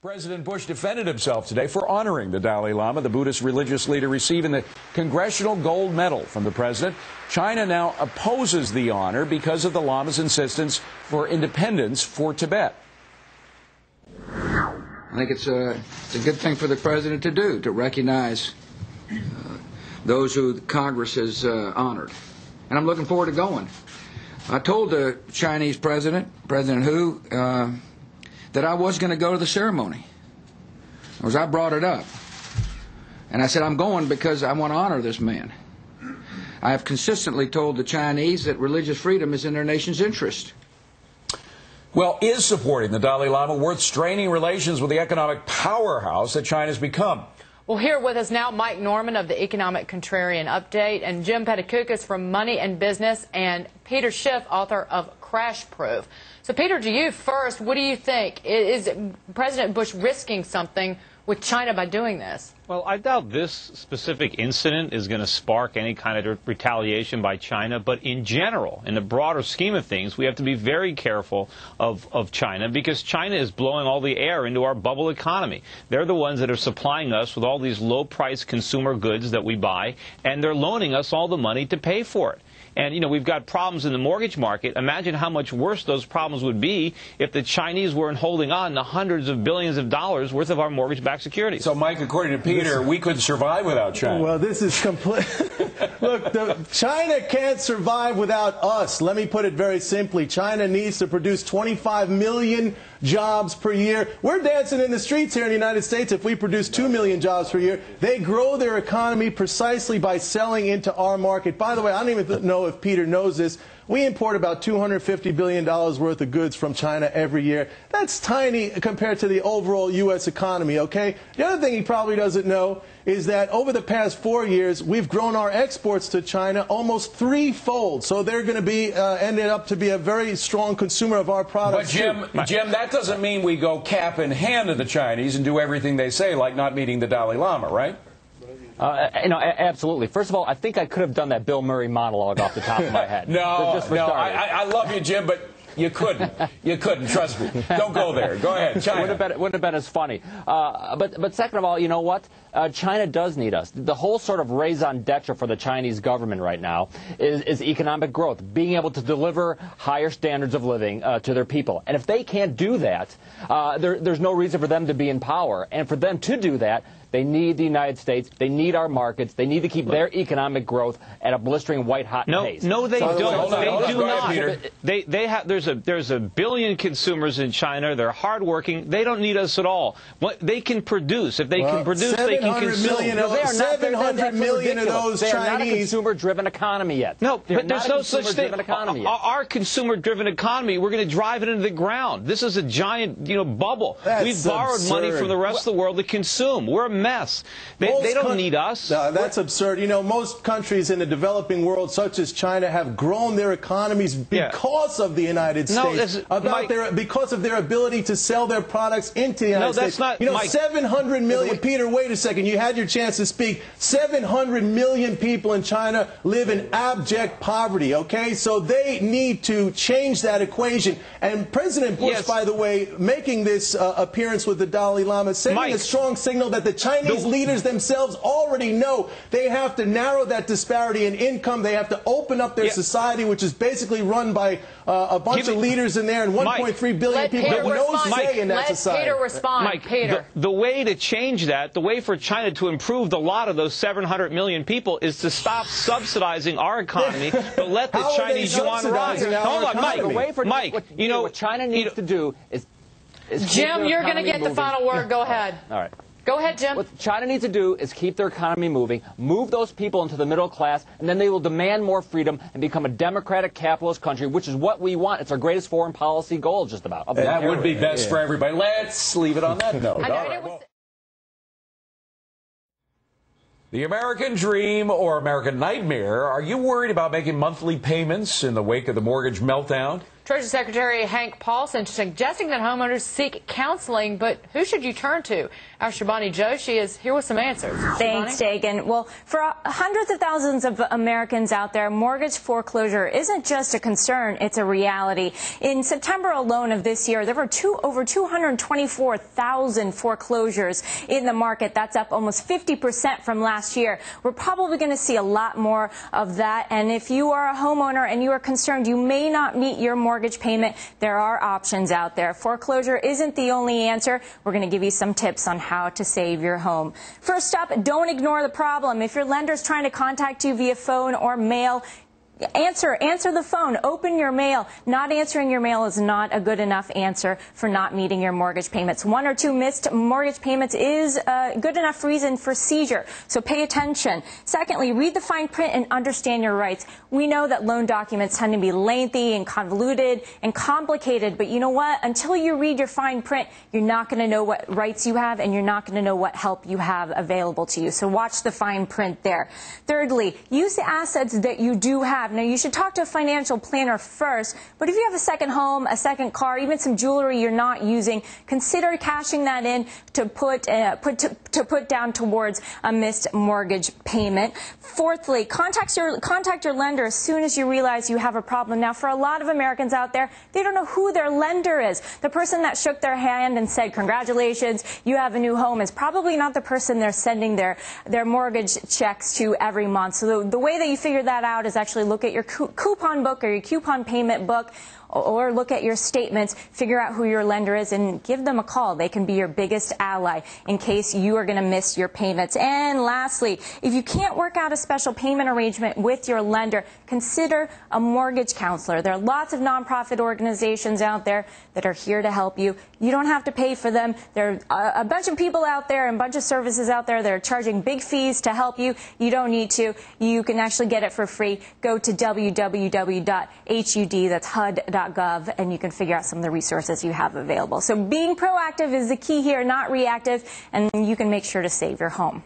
President Bush defended himself today for honoring the Dalai Lama, the Buddhist religious leader receiving the Congressional Gold Medal from the president. China now opposes the honor because of the Lama's insistence for independence for Tibet. I think it's a good thing for the president to do, to recognize those who Congress has honored. And I'm looking forward to going. I told the Chinese president, President Hu, that I was going to go to the ceremony. I brought it up. And I said, I'm going because I want to honor this man. I have consistently told the Chinese that religious freedom is in their nation's interest. Well, is supporting the Dalai Lama worth straining relations with the economic powerhouse that China's become? Well, here with us now, Mike Norman of the Economic Contrarian Update, and Jim Pettikoukas from Money and Business, and Peter Schiff, author of Crash Proof. So, Peter, to you first, what do you think? Is President Bush risking something with China by doing this? Well, I doubt this specific incident is going to spark any kind of retaliation by China. But in general, in the broader scheme of things, we have to be very careful of China, because China is blowing all the air into our bubble economy. They're the ones that are supplying us with all these low-priced consumer goods that we buy, and they're loaning us all the money to pay for it. And, you know, we've got problems in the mortgage market. Imagine how much worse those problems would be if the Chinese weren't holding on to hundreds of billions of dollars worth of our mortgage-backed securities. So, Mike, according to Peter, we couldn't survive without China. Well, this is complete. Look, China can't survive without us. Let me put it very simply. China needs to produce 25 million jobs per year. We're dancing in the streets here in the United States if we produce 2 million jobs per year. They grow their economy precisely by selling into our market. By the way, I don't even know if Peter knows this. We import about $250 billion worth of goods from China every year. That's tiny compared to the overall U.S. economy, okay? The other thing he probably doesn't know is that over the past 4 years, we've grown our exports to China almost threefold. So they're going to be ended up to be a very strong consumer of our products. But, Jim, that doesn't mean we go cap in hand to the Chinese and do everything they say, like not meeting the Dalai Lama, right? Absolutely. First of all, I think I could have done that Bill Murray monologue off the top of my head. I love you, Jim, but you couldn't. You couldn't. Trust me. Don't go there. Go ahead. China. Wouldn't have been as funny. But second of all, you know what? China does need us. The whole sort of raison d'etre for the Chinese government right now is economic growth, being able to deliver higher standards of living to their people. And if they can't do that, there's no reason for them to be in power. And for them to do that, they need the United States. They need our markets. They need to keep their economic growth at a blistering white-hot pace. No, they don't. They do not. Peter. They have. There's a billion consumers in China. They're hardworking. They don't need us at all. They can produce. If they can produce, they can consume. 700 million of those Chinese. They're not a consumer-driven economy yet. No, but there's no such thing. Our consumer-driven economy, we're going to drive it into the ground. This is a giant, bubble. We've borrowed money from the rest of the world to consume. We're a mess. They don't need us. No, that's absurd. Most countries in the developing world, such as China, have grown their economies because of the United States, because of their ability to sell their products into the United States. That's not, 700 million. Peter, wait a second. You had your chance to speak. 700 million people in China live in abject poverty, okay? So they need to change that equation. And President Bush, by the way, making this appearance with the Dalai Lama, sending a strong signal that the Chinese leaders themselves already know they have to narrow that disparity in income. They have to open up their society, which is basically run by a bunch of leaders in there and 1.3 billion people with no say in that society. Let Peter respond. Mike, Peter. The way to change that, the way for China to improve the lot of those 700 million people is to stop subsidizing our economy, but let the Chinese yuan rise. Hold on, Mike. What China needs to do is Jim, you're going to get the final word. Go ahead. All right. Go ahead, Jim. What China needs to do is keep their economy moving, move those people into the middle class, and then they will demand more freedom and become a democratic capitalist country, which is what we want. It's our greatest foreign policy goal, just about. That would be best for everybody. Let's leave it on that note. The American dream or American nightmare. Are you worried about making monthly payments in the wake of the mortgage meltdown? Treasury Secretary Hank Paulson suggesting that homeowners seek counseling, but who should you turn to? Our Shivani Joshi is here with some answers. Thanks, Dagan. Well, for hundreds of thousands of Americans out there, mortgage foreclosure isn't just a concern, it's a reality. In September alone of this year, there were over 224,000 foreclosures in the market. That's up almost 50% from last year. We're probably going to see a lot more of that. And if you are a homeowner and you are concerned you may not meet your mortgage payment, there are options out there. Foreclosure isn't the only answer. We're going to give you some tips on how to save your home. First up, don't ignore the problem. If your lender's trying to contact you via phone or mail, answer the phone, open your mail. Not answering your mail is not a good enough answer for not meeting your mortgage payments. 1 or 2 missed mortgage payments is a good enough reason for seizure, so pay attention. Secondly, read the fine print and understand your rights. We know that loan documents tend to be lengthy and convoluted and complicated, but you know what? Until you read your fine print, you're not going to know what rights you have and you're not going to know what help you have available to you. So watch the fine print there. Thirdly, use the assets that you do have. Now, you should talk to a financial planner first, but if you have a second home, a second car, even some jewelry you're not using, consider cashing that in to put down towards a missed mortgage payment. Fourthly, contact your lender as soon as you realize you have a problem. Now, for a lot of Americans out there, they don't know who their lender is. The person that shook their hand and said, "Congratulations, you have a new home," is probably not the person they're sending their mortgage checks to every month. So the way that you figure that out is actually look at your coupon book or your coupon payment book, or look at your statements, figure out who your lender is, and give them a call. They can be your biggest ally in case you are going to miss your payments. And lastly, if you can't work out a special payment arrangement with your lender, consider a mortgage counselor. There are lots of nonprofit organizations out there that are here to help you. You don't have to pay for them. There are a bunch of people out there and a bunch of services out there that are charging big fees to help you. You don't need to. You can actually get it for free. Go to www.hud, that's HUD.gov, and you can figure out some of the resources you have available. So being proactive is the key here, not reactive, and you can make sure to save your home.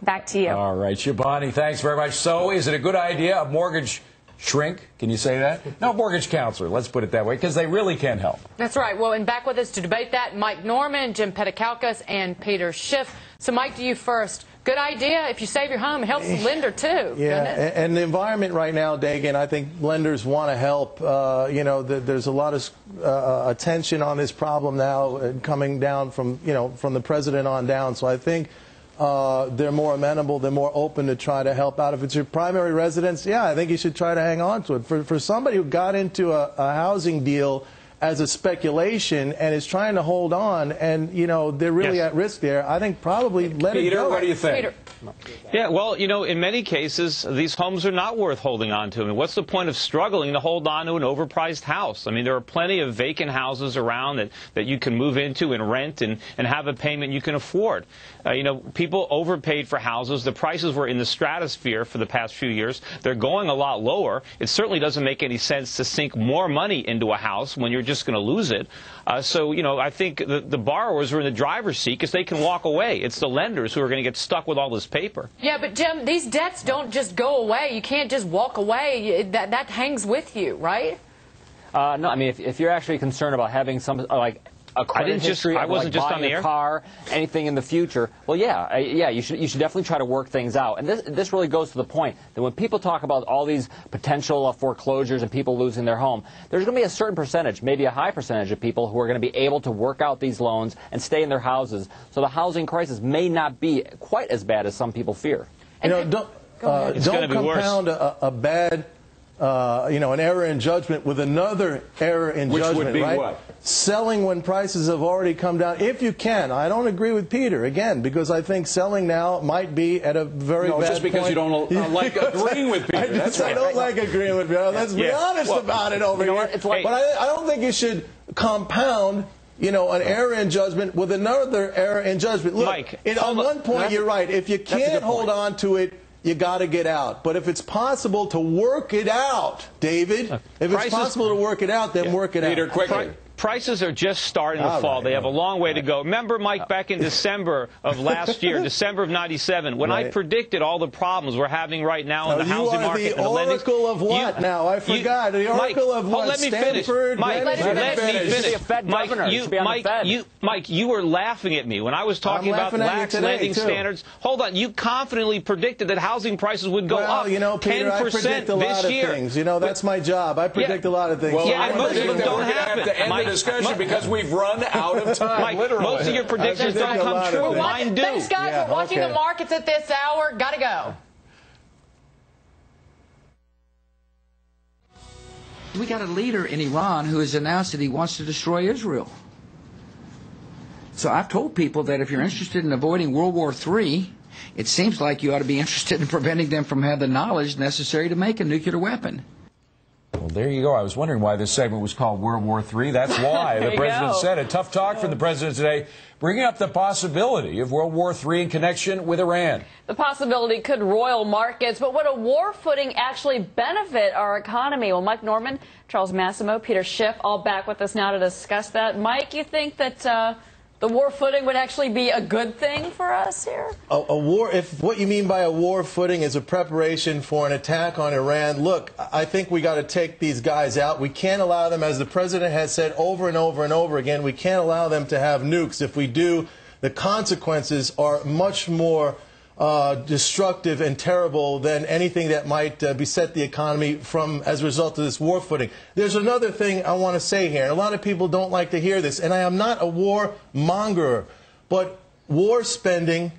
Back to you. All right, Shivani, thanks very much. So is it a good idea, a mortgage shrink? Can you say that? No, mortgage counselor, let's put it that way, because they really can help. That's right. Well, and back with us to debate that, Mike Norman, Jim Pettikalkas, and Peter Schiff. So, Mike, to you first. Good idea. If you save your home, it helps the lender, too. Yeah, and the environment right now, Dagan, I think lenders want to help. You know, there's a lot of attention on this problem now coming down from, from the president on down. So I think they're more amenable, they're more open to try to help out. If it's your primary residence, yeah, I think you should try to hang on to it. For somebody who got into a housing deal as a speculation and is trying to hold on, and they're really at risk there, I think probably let it go. Peter, what do you think? Peter. Yeah, well, in many cases, these homes are not worth holding on to. I mean, what's the point of struggling to hold on to an overpriced house? I mean, there are plenty of vacant houses around that you can move into and rent and have a payment you can afford. People overpaid for houses. The prices were in the stratosphere for the past few years. They're going a lot lower. It certainly doesn't make any sense to sink more money into a house when you're just going to lose it. So, I think the borrowers are in the driver's seat because they can walk away. It's the lenders who are going to get stuck with all this paper. Yeah, but Jim, these debts don't just go away. You can't just walk away. That hangs with you, right? No, I mean, if you're actually concerned about having some, like, a credit history, I wasn't just on the air. Car, anything in the future. Well, yeah, you should definitely try to work things out. And this really goes to the point that when people talk about all these potential foreclosures and people losing their home, there's going to be a certain percentage, maybe a high percentage of people who are going to be able to work out these loans and stay in their houses. So the housing crisis may not be quite as bad as some people fear. Don't compound a bad, an error in judgment with another error in judgment. Which would be right? what? Selling when prices have already come down, if you can. I don't agree with Peter, again, because I think selling now might be at a very bad point. Just because you don't like agreeing with Peter. I don't like agreeing with Peter. Let's be honest about it over here. But I don't think you should compound an error in judgment with another error in judgment. Look, Mike, on one point, you're right. If you can't hold on to it, you got to get out. But if it's possible to work it out, David, if it's possible to work it out, then work it Peter, out. quickly. prices are just starting to fall. They have a long way to go. Remember, Mike, back in December of last year, December of '97, when I predicted all the problems we're having right now in the housing market and the lending. The oracle of what now? I forgot. The oracle of what? Let me finish. Mike, let me finish. Mike, you were laughing at me when I was talking about lax lending standards. Hold on. You confidently predicted that housing prices would go up 10% this year. You know, that's my job. I predict a lot of things. Well, and most of them don't happen. Have to end the discussion because we've run out of time. Mike, literally. Most of your predictions don't come true. Mine do. Thanks, guys, for watching the markets at this hour. Gotta go. We got a leader in Iran who has announced that he wants to destroy Israel. So I've told people that if you're interested in avoiding World War III, it seems like you ought to be interested in preventing them from having the knowledge necessary to make a nuclear weapon. Well, there you go. I was wondering why this segment was called World War III. That's why. The president said it. Tough talk from the president today, bringing up the possibility of World War III in connection with Iran. The possibility could roil markets, but would a war footing actually benefit our economy? Well, Mike Norman, Charles Massimo, Peter Schiff, all back with us now to discuss that. Mike, you think that the war footing would actually be a good thing for us here? A war, if what you mean by a war footing is a preparation for an attack on Iran, look, I think we got to take these guys out. We can't allow them, as the president has said over and over and over again, we can't allow them to have nukes. If we do, the consequences are much more destructive and terrible than anything that might beset the economy from as a result of this war footing. There's another thing I want to say here. A lot of people don't like to hear this, and I am not a war monger, but war spending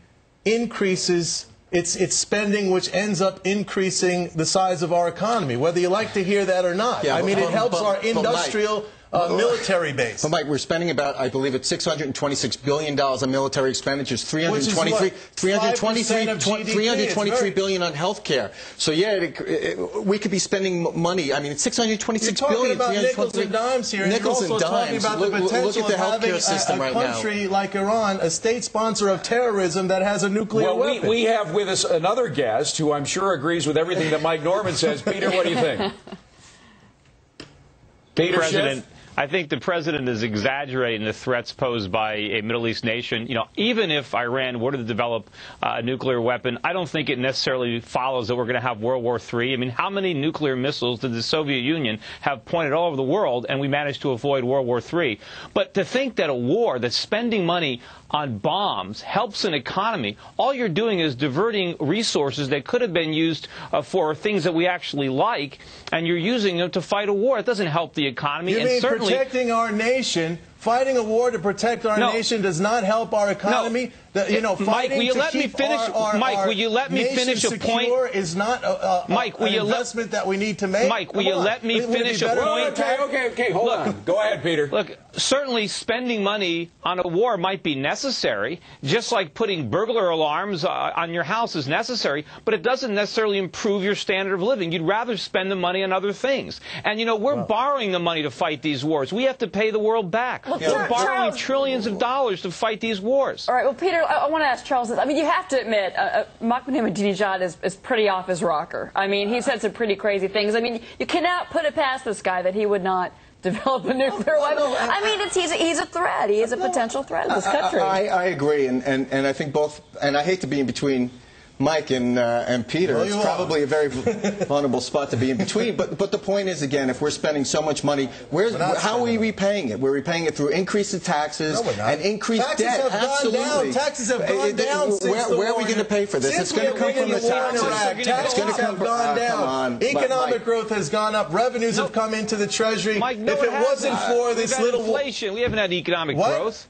increases. It's spending which ends up increasing the size of our economy, whether you like to hear that or not. Yeah, I mean, it helps our industrial military base. But Mike, we're spending about, I believe it's $626 billion on military expenditures, $323 billion on health care. So yeah, we could be spending money. I mean, it's $626 billion. About nickels and dimes here. Nickels and dimes. About the potential look at the healthcare system right now. A country like Iran, a state sponsor of terrorism that has a nuclear weapon. We have with us another guest who I'm sure agrees with everything that Mike Norman says. Peter, what do you think? Peter President. I think the president is exaggerating the threats posed by a Middle East nation. You know, even if Iran were to develop a nuclear weapon, I don't think it necessarily follows that we're going to have World War III. I mean, how many nuclear missiles did the Soviet Union have pointed all over the world, and we managed to avoid World War III? But to think that a war that's spending money on bombs helps an economy, all you're doing is diverting resources that could have been used for things that we actually like, and you're using them to fight a war. It doesn't help the economy. You mean certainly protecting our nation? Fighting a war to protect our nation does not help our economy. Mike, will you let me finish? Mike, will you let me finish a point? Is not an investment that we need to make. Mike, will you let me finish a point? Okay, hold on. Go ahead, Peter. Look, certainly spending money on a war might be necessary, just like putting burglar alarms on your house is necessary, but it doesn't necessarily improve your standard of living. You'd rather spend the money on other things. And, you know, we're borrowing the money to fight these wars. We have to pay the world back. We're borrowing trillions of dollars to fight these wars. All right, well, Peter, I want to ask Charles this. I mean, you have to admit, Ahmadinejad is pretty off his rocker. I mean, he said some pretty crazy things. I mean, you cannot put it past this guy that he would not develop a nuclear weapon. I mean, he's a threat. He is a potential threat to this country. I agree, and I think both, and I hate to be in between Mike and Peter. It's probably a very vulnerable spot to be in between. But the point is, again, if we're spending so much money, how are we repaying it? We're repaying it through increase in taxes and increased debt. Absolutely. Taxes have gone down. Where are we going to pay for this? It's going to come from the taxes. Taxes have gone down. Economic growth has gone up. Revenues have come into the Treasury. Mike, if it wasn't for this little inflation, we haven't had economic growth.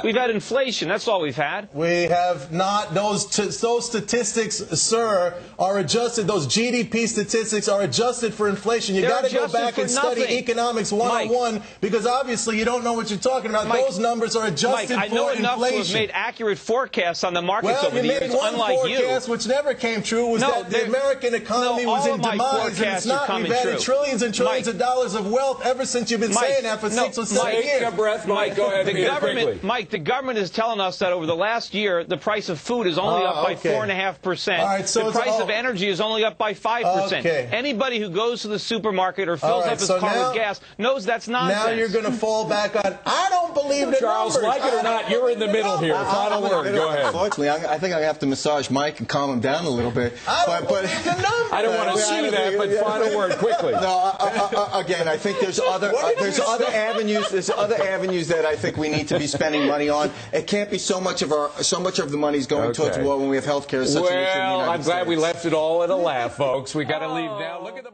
We've had inflation. That's all we've had. We have not. Those statistics, sir, are adjusted. Those GDP statistics are adjusted for inflation. You got to go back and study economics 101 because obviously you don't know what you're talking about. Those numbers are adjusted for inflation. I know enough to have made accurate forecasts on the markets over the years, unlike you. One forecast which never came true was that the American economy was in demise, and it's not. We've added trillions and trillions of dollars of wealth ever since you've been saying that for 6 or 7 years. Take a breath, Mike. Go ahead, Peter, quickly. Mike, the government is telling us that over the last year, the price of food is only up by 4.5%. All right, so the price of energy is only up by 5%. Okay. Anybody who goes to the supermarket or fills up his car with gas knows that's nonsense. Now you're going to fall back on, I don't believe the Charles, numbers. like it or not, you're in the middle here. Final word. Go ahead. Unfortunately, I think I have to massage Mike and calm him down a little bit. I don't believe the numbers. I don't want to see that, but final word, quickly. No, again, I think there's other avenues. There's other avenues that I think we need to be spending money on. It can't be so much of the money's going towards war when we have health care. Well, I'm glad we left it all at a laugh, folks. We got to leave now. Look at the